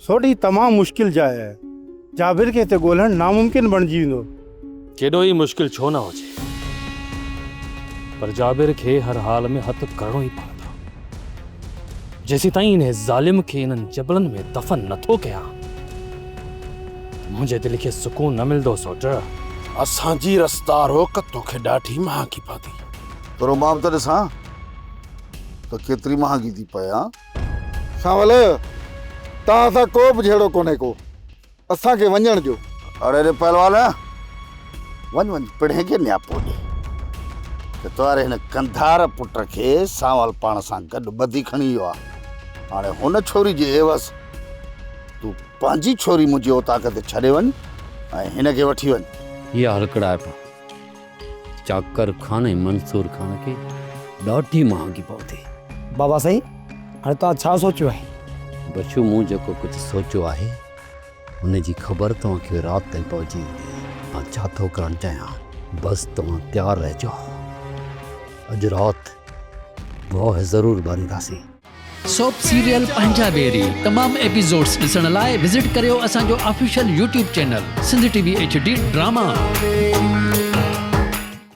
थोड़ी तमाम मुश्किल जाइ है। जाबिर के हिते ॻोल्हणु नामुमकिन बणिजी वेंदो। केॾो ई मुश्किल छो न हुजे, पर जाबिर खे हर हाल में हथ करणो ई पवंदो। जेसी ताईं इन ज़ालिम खे इन्हनि जबलनि में दफ़न नथो कयां, मुंहिंजे दिलि खे सुकून न मिलंदो सोट। असांजी रस्तारो तोखे ॾाढी महांगी पवंदी। तोरो माम त ॾिसां त केतिरी महांगी थी पए। हा सावल तव्हां सां को बि झेड़ो कोन्हे को, असांखे वञण ॾियो। अरे रे पहलवान, वञ वञ पिढ़े खे न्यापो ॾे त तुंहिंजे हिन कंधार पुट खे सांवल पाण सां गॾु ॿधी खणी वियो आहे। हाणे हुन छोरी जे एवज़ तूं पंहिंजी छोरी मुंहिंजी औताक ते छॾे वञ ऐं हिन खे वठी वञ। इहा हलकड़ाइप चाकर खान ऐं मंसूर खान खे ॾाढी महांगी पवंदी। बाबा साईं, हाणे तव्हां छा सोचियो आहे? बच्चू, मूं जेको कुझु सोचियो आहे हुनजी ख़बर तव्हांखे राति ताईं पहुची वेंदी। मां छा थो करणु चाहियां, बसि तव्हां तयारु रहिजो। अॼु राति वॉह ज़रूरु ॿारींदासीं। सोप सीरियल पंजाबेरी तमाम एपिसोड्स ॾिसण लाइ विज़िट करियो असांजो official YouTube channel Sindh TV HD drama.